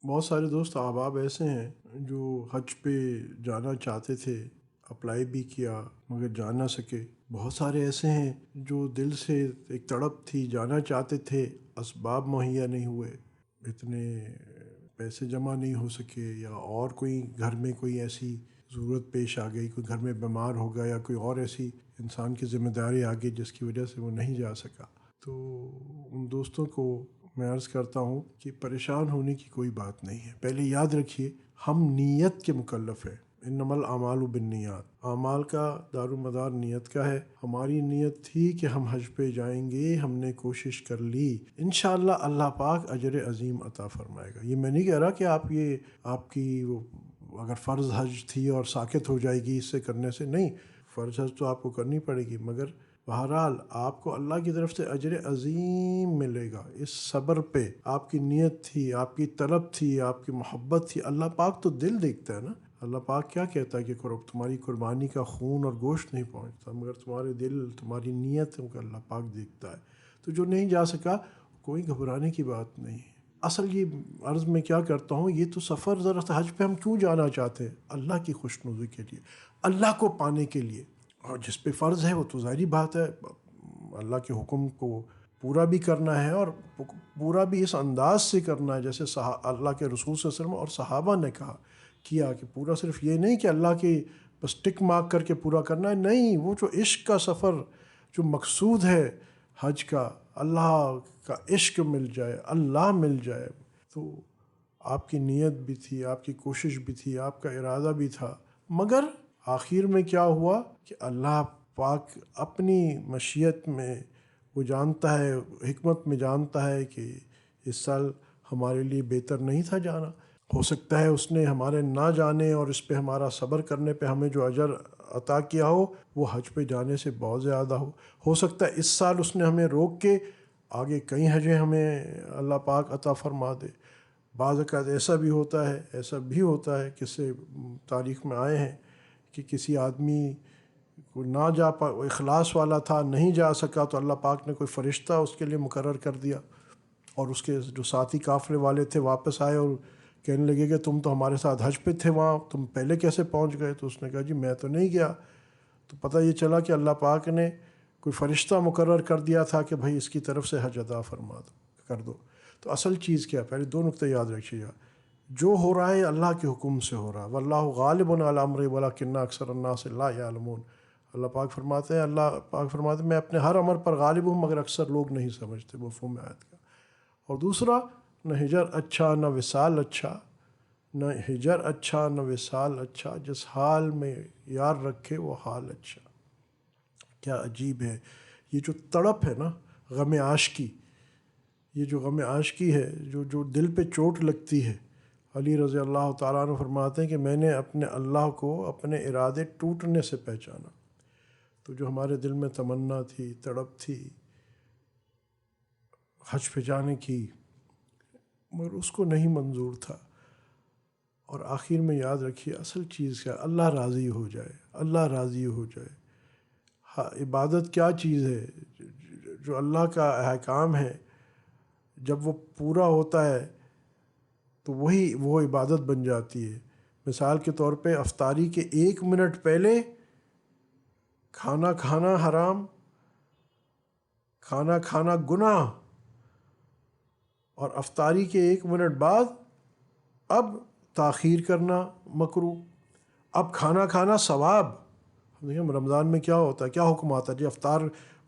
بہت سارے دوست احباب ایسے ہیں جو حج پہ جانا چاہتے تھے، اپلائی بھی کیا مگر جا نہ سکے۔ بہت سارے ایسے ہیں جو دل سے ایک تڑپ تھی، جانا چاہتے تھے، اسباب مہیا نہیں ہوئے، اتنے پیسے جمع نہیں ہو سکے، یا اور کوئی گھر میں کوئی ایسی ضرورت پیش آ گئی، کوئی گھر میں بیمار ہو گیا، یا کوئی اور ایسی انسان کی ذمہ داری آ گئی جس کی وجہ سے وہ نہیں جا سکا۔ تو ان دوستوں کو میں عرض کرتا ہوں کہ پریشان ہونے کی کوئی بات نہیں ہے۔ پہلے یاد رکھیے ہم نیت کے مکلف ہیں، انما الاعمال بالنیات، اعمال کا دار و مدار نیت کا ہے۔ ہماری نیت تھی کہ ہم حج پہ جائیں گے، ہم نے کوشش کر لی، انشاءاللہ اللہ پاک اجر عظیم عطا فرمائے گا۔ یہ میں نہیں کہہ رہا کہ آپ کی اگر فرض حج تھی اور ساکت ہو جائے گی اس سے کرنے سے، نہیں، فرض حج تو آپ کو کرنی پڑے گی، مگر بہرحال آپ کو اللہ کی طرف سے اجر عظیم ملے گا اس صبر پہ۔ آپ کی نیت تھی، آپ کی طلب تھی، آپ کی محبت تھی۔ اللہ پاک تو دل دیکھتا ہے نا۔ اللہ پاک کیا کہتا ہے کہ تمہاری قربانی کا خون اور گوشت نہیں پہنچتا، مگر تمہارے دل، تمہاری نیتوں کا اللہ پاک دیکھتا ہے۔ تو جو نہیں جا سکا، کوئی گھبرانے کی بات نہیں ہے۔ اصل یہ عرض میں کیا کرتا ہوں، یہ تو سفر ذرا حج پہ ہم کیوں جانا چاہتے ہیں؟ اللہ کی خوشنودی کے لیے، اللہ کو پانے کے لیے۔ اور جس پہ فرض ہے وہ تو ظاہری بات ہے، اللہ کے حکم کو پورا بھی کرنا ہے، اور پورا بھی اس انداز سے کرنا ہے جیسے اللہ کے رسول صلی اللہ علیہ وسلم اور صحابہ نے کیا کہ پورا صرف یہ نہیں کہ اللہ کے بس ٹک مارک کر کے پورا کرنا ہے، نہیں، وہ جو عشق کا سفر جو مقصود ہے حج کا، اللہ کا عشق مل جائے، اللہ مل جائے، تو آپ کی نیت بھی تھی، آپ کی کوشش بھی تھی، آپ کا ارادہ بھی تھا، مگر آخر میں کیا ہوا کہ اللہ پاک اپنی مشیت میں وہ جانتا ہے، حکمت میں جانتا ہے کہ اس سال ہمارے لیے بہتر نہیں تھا جانا۔ ہو سکتا ہے اس نے ہمارے نہ جانے اور اس پہ ہمارا صبر کرنے پہ ہمیں جو اجر عطا کیا ہو وہ حج پہ جانے سے بہت زیادہ ہو سکتا ہے اس سال اس نے ہمیں روک کے آگے کئی حجیں ہمیں اللہ پاک عطا فرما دے۔ بعض اوقات ایسا بھی ہوتا ہے قصے تاریخ میں آئے ہیں کہ کسی آدمی کو نہ اخلاص والا تھا، نہیں جا سکا، تو اللہ پاک نے کوئی فرشتہ اس کے لیے مقرر کر دیا، اور اس کے جو ساتھی قافلے والے تھے واپس آئے اور کہنے لگے کہ تم تو ہمارے ساتھ حج پہ تھے، وہاں تم پہلے کیسے پہنچ گئے؟ تو اس نے کہا جی میں تو نہیں گیا۔ تو پتہ یہ چلا کہ اللہ پاک نے کوئی فرشتہ مقرر کر دیا تھا کہ بھائی اس کی طرف سے حج ادا کر دو۔ تو اصل چیز کیا، پہلے دو نقطے یاد رکھیے گا، جو ہو رہا ہے اللہ کے حکم سے ہو رہا ہے، واللہ غالب علی امرہ ولکن اکثر الناس لا یعلمون۔ اللہ پاک فرماتے ہیں میں اپنے ہر امر پر غالب ہوں مگر اکثر لوگ نہیں سمجھتے، مفہوم آیت کا۔ اور دوسرا، نہ ہجر اچھا نہ وصال اچھا، نہ ہجر اچھا نہ وصال اچھا، جس حال میں یار رکھے وہ حال اچھا۔ کیا عجیب ہے یہ جو تڑپ ہے نا، غم عاشقی، یہ جو غم عاشقی ہے، جو دل پہ چوٹ لگتی ہے۔ علی رضی اللہ تعالیٰ عنہ فرماتے ہیں کہ میں نے اپنے اللہ کو اپنے ارادے ٹوٹنے سے پہچانا۔ تو جو ہمارے دل میں تمنا تھی، تڑپ تھی حج پہ جانے کی، مگر اس کو نہیں منظور تھا۔ اور آخر میں یاد رکھیے اصل چیز کیا، اللہ راضی ہو جائے، اللہ راضی ہو جائے۔ ہاں، عبادت کیا چیز ہے؟ جو اللہ کا احکام ہے جب وہ پورا ہوتا ہے تو وہ عبادت بن جاتی ہے۔ مثال کے طور پہ افطاری کے 1 منٹ پہلے کھانا کھانا حرام، کھانا کھانا گناہ، اور افطاری کے 1 منٹ بعد اب تاخیر کرنا مکروہ، اب کھانا کھانا ثواب۔ دیکھیں رمضان میں کیا ہوتا ہے، کیا حکم آتا ہے، جی افطار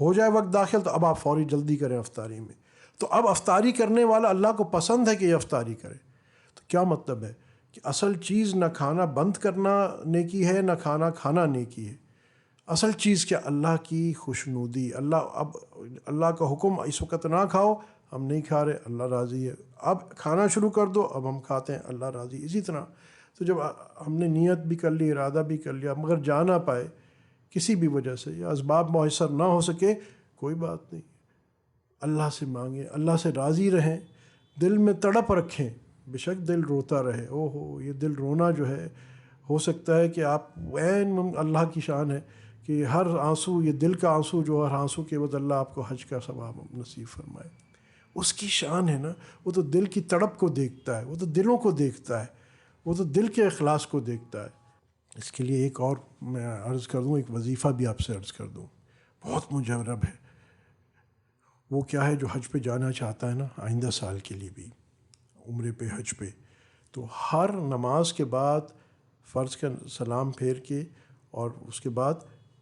ہو جائے وقت داخل تو اب آپ فوری جلدی کریں افطاری میں۔ تو اب افطاری کرنے والا اللہ کو پسند ہے کہ یہ افطاری کرے۔ تو کیا مطلب ہے کہ اصل چیز نہ کھانا بند کرنا نیکی ہے، نہ کھانا کھانا نیکی ہے۔ اصل چیز کیا، اللہ کی خوشنودی۔ اب اللہ کا حکم اس وقت نہ کھاؤ، ہم نہیں کھا رہے، اللہ راضی ہے، اب کھانا شروع کر دو، اب ہم کھاتے ہیں، اللہ راضی۔ اسی طرح تو جب ہم نے نیت بھی کر لی، ارادہ بھی کر لیا، مگر جا نہ پائے کسی بھی وجہ سے، یا اسباب میسر نہ ہو سکے، کوئی بات نہیں، اللہ سے مانگیں، اللہ سے راضی رہیں، دل میں تڑپ رکھیں۔ بے شک دل روتا رہے، یہ دل رونا جو ہے، ہو سکتا ہے کہ آپ اللہ کی شان ہے کہ ہر آنسو، یہ دل کا آنسو جو ہر آنسو کے بعد اللہ آپ کو حج کا ثواب نصیب فرمائے۔ اس کی شان ہے نا، وہ تو دل کی تڑپ کو دیکھتا ہے، وہ تو دلوں کو دیکھتا ہے، وہ تو دل کے اخلاص کو دیکھتا ہے۔ اس کے لیے ایک اور میں عرض کر دوں، ایک وظیفہ بھی آپ سے عرض کر دوں، بہت مجرب ہے۔ وہ کیا ہے؟ جو حج پہ جانا چاہتا ہے نا آئندہ سال کے لیے بھی، عمرے پہ، حج پہ، تو ہر نماز کے بعد فرض کا سلام پھیر کے اور اس کے بعد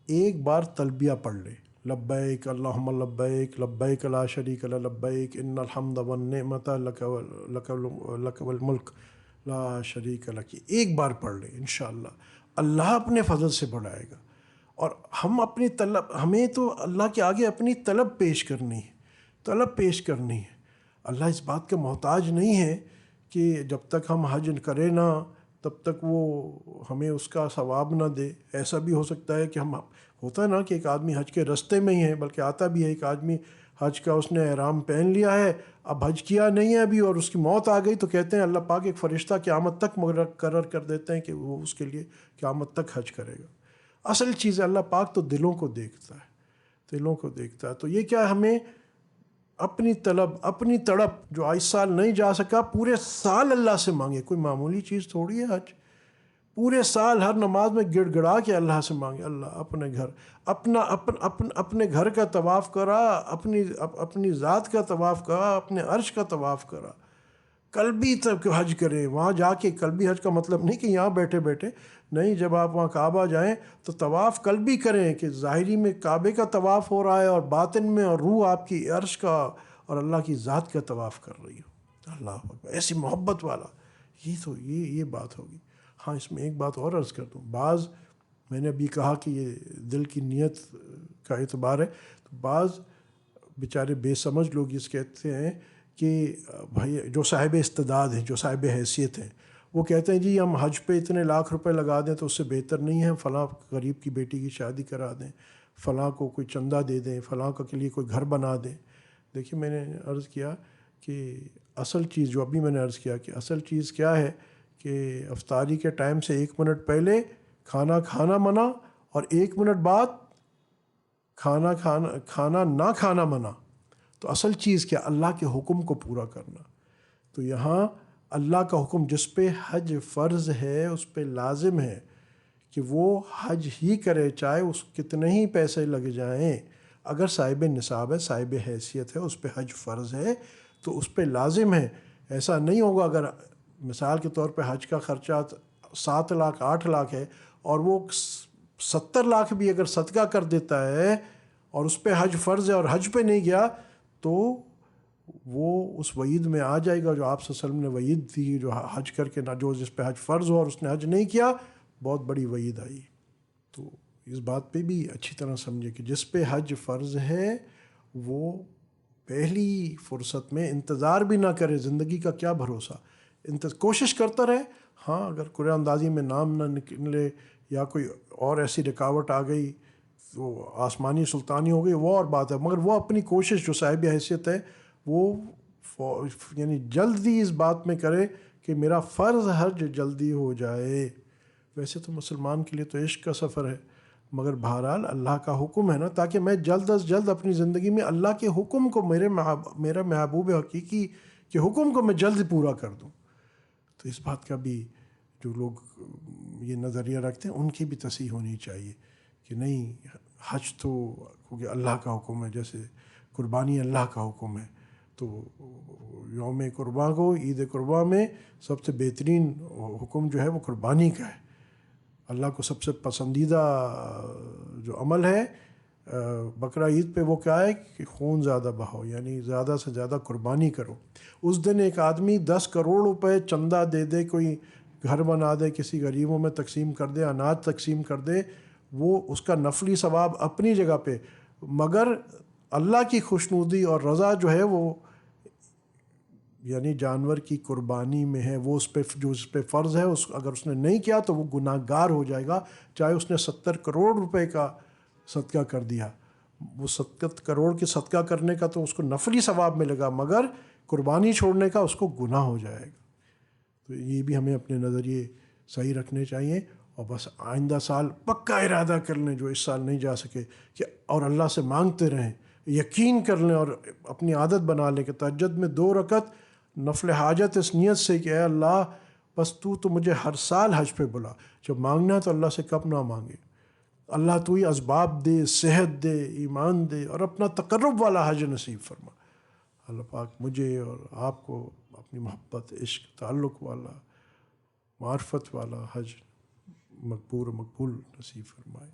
ایک بار تلبیہ پڑھ لے، لبیک اللہم لبیک لبیک لا شریک لک لبیک ان الحمد والنعمت لک والملک لا شریک لک، ایک بار پڑھ لے، انشاءاللہ اللہ اپنے فضل سے بڑھائے گا۔ اور ہم اپنی طلب، ہمیں تو اللہ کے آگے اپنی طلب پیش کرنی ہے، طلب پیش کرنی ہے۔ اللہ اس بات کا محتاج نہیں ہے کہ جب تک ہم حج کریں نا تب تک وہ ہمیں اس کا ثواب نہ دے۔ ایسا بھی ہو سکتا ہے کہ ہوتا ہے نا کہ ایک آدمی حج کے رستے میں ہی ہے، بلکہ آتا بھی ہے ایک آدمی حج کا، اس نے احرام پہن لیا ہے، اب حج کیا نہیں ہے ابھی، اور اس کی موت آ گئی، تو کہتے ہیں اللہ پاک ایک فرشتہ قیامت تک مقرر کر دیتے ہیں کہ وہ اس کے لیے قیامت تک حج کرے گا۔ اصل چیز ہے اللہ پاک تو دلوں کو دیکھتا ہے، دلوں کو دیکھتا ہے۔ تو یہ کیا، ہمیں اپنی طلب، اپنی تڑپ، جو اس سال نہیں جا سکا پورے سال اللہ سے مانگے، کوئی معمولی چیز تھوڑی ہے حج، پورے سال ہر نماز میں گڑ گڑا کے اللہ سے مانگے، اللہ اپنے گھر، اپنے گھر کا طواف کرا، اپنی ذات کا طواف کرا، اپنے عرش کا طواف کرا، قلبی تک حج کریں۔ وہاں جا کے قلبی حج کا مطلب نہیں کہ یہاں بیٹھے بیٹھے، نہیں، جب آپ وہاں کعبہ جائیں تو طواف قلبی کریں کہ ظاہری میں کعبے کا طواف ہو رہا ہے اور باطن میں اور روح آپ کی عرش کا اور اللہ کی ذات کا طواف کر رہی ہو۔ اللہ اکبر، ایسی محبت والا، یہ بات ہوگی۔ ہاں، اس میں ایک بات اور عرض کر دوں، بعض، میں نے ابھی کہا کہ یہ دل کی نیت کا اعتبار ہے، تو بعض بیچارے بے سمجھ لوگ اس کہتے ہیں کہ بھائی جو صاحب استعداد ہیں، جو صاحب حیثیت ہیں، وہ کہتے ہیں جی ہم حج پہ اتنے لاکھ روپے لگا دیں تو اس سے بہتر نہیں ہے فلاں غریب کی بیٹی کی شادی کرا دیں، فلاں کو کوئی چندہ دے دیں، فلاں کے لیے کوئی گھر بنا دیں۔ دیکھیے، میں نے عرض کیا کہ اصل چیز، جو ابھی میں نے عرض کیا کہ اصل چیز کیا ہے کہ افطاری کے ٹائم سے 1 منٹ پہلے کھانا منع، اور 1 منٹ بعد کھانا نہ کھانا منع۔ تو اصل چیز کیا؟ اللہ کے حکم کو پورا کرنا۔ تو یہاں اللہ کا حکم جس پہ حج فرض ہے اس پہ لازم ہے کہ وہ حج ہی کرے، چاہے اس کتنے ہی پیسے لگ جائیں۔ اگر صاحب نصاب ہے، صاحب حیثیت ہے، اس پہ حج فرض ہے تو اس پہ لازم ہے۔ ایسا نہیں ہوگا اگر مثال کے طور پہ حج کا خرچہ 7 لاکھ 8 لاکھ ہے اور وہ 70 لاکھ بھی اگر صدقہ کر دیتا ہے اور اس پہ حج فرض ہے اور حج پہ نہیں گیا، تو وہ اس وعید میں آ جائے گا جو آپ صلی اللہ علیہ وسلم نے وعید دی، جو حج کر کے نہ، جو جس پہ حج فرض ہو اور اس نے حج نہیں کیا، بہت بڑی وعید آئی۔ تو اس بات پہ بھی اچھی طرح سمجھے کہ جس پہ حج فرض ہے وہ پہلی فرصت میں انتظار بھی نہ کرے، زندگی کا کیا بھروسہ، کوشش کرتا رہے۔ ہاں، اگر قرآن اندازی میں نام نہ نکلے یا کوئی اور ایسی رکاوٹ آ گئی، وہ آسمانی سلطانی ہو گئی، وہ اور بات ہے، مگر وہ اپنی کوشش جو صاحب حیثیت ہے وہ یعنی جلدی اس بات میں کرے کہ میرا فرض حج جلدی ہو جائے۔ ویسے تو مسلمان کے لیے تو عشق کا سفر ہے، مگر بہرحال اللہ کا حکم ہے نا، تاکہ میں جلد از جلد اپنی زندگی میں اللہ کے حکم کو، میرا محبوب حقیقی کے حکم کو میں جلد پورا کر دوں۔ تو اس بات کا بھی جو لوگ یہ نظریہ رکھتے ہیں ان کی بھی تصحیح ہونی چاہیے کہ نہیں، حج تو کیونکہ اللہ کا حکم ہے، جیسے قربانی اللہ کا حکم ہے، تو یوم قرباں کو، عید قرباں میں سب سے بہترین حکم جو ہے وہ قربانی کا ہے۔ اللہ کو سب سے پسندیدہ جو عمل ہے بقرہ عید پہ وہ کیا ہے کہ خون زیادہ بہاؤ، یعنی زیادہ سے زیادہ قربانی کرو۔ اس دن ایک آدمی 10 کروڑ روپے چندہ دے دے، کوئی گھر بنا دے، کسی غریبوں میں تقسیم کر دے، اناج تقسیم کر دے، وہ اس کا نفلی ثواب اپنی جگہ پہ، مگر اللہ کی خوشنودی اور رضا جو ہے وہ یعنی جانور کی قربانی میں ہے، وہ اس پہ فرض ہے، اگر اس نے نہیں کیا تو وہ گناہ گار ہو جائے گا، چاہے اس نے 70 کروڑ روپے کا صدقہ کر دیا۔ وہ 70 کروڑ کے صدقہ کرنے کا تو اس کو نفلی ثواب ملے گا، مگر قربانی چھوڑنے کا اس کو گناہ ہو جائے گا۔ تو یہ بھی ہمیں اپنے نظریے صحیح رکھنے چاہیے، اور بس آئندہ سال پکا ارادہ کر لیں جو اس سال نہیں جا سکے، کہ اور اللہ سے مانگتے رہیں یقین کر لیں اور اپنی عادت بنا لیں کہ تہجد میں 2 رکعت نفل حاجت اس نیت سے کہ اے اللہ بس تو مجھے ہر سال حج پہ بلا، جب مانگنا ہے تو اللہ سے کب نہ مانگے، اللہ تو ہی اسباب دے، صحت دے، ایمان دے اور اپنا تقرب والا حج نصیب فرما۔ اللہ پاک مجھے اور آپ کو اپنی محبت، عشق، تعلق والا، معرفت والا حج مقبول نصیب فرمائے۔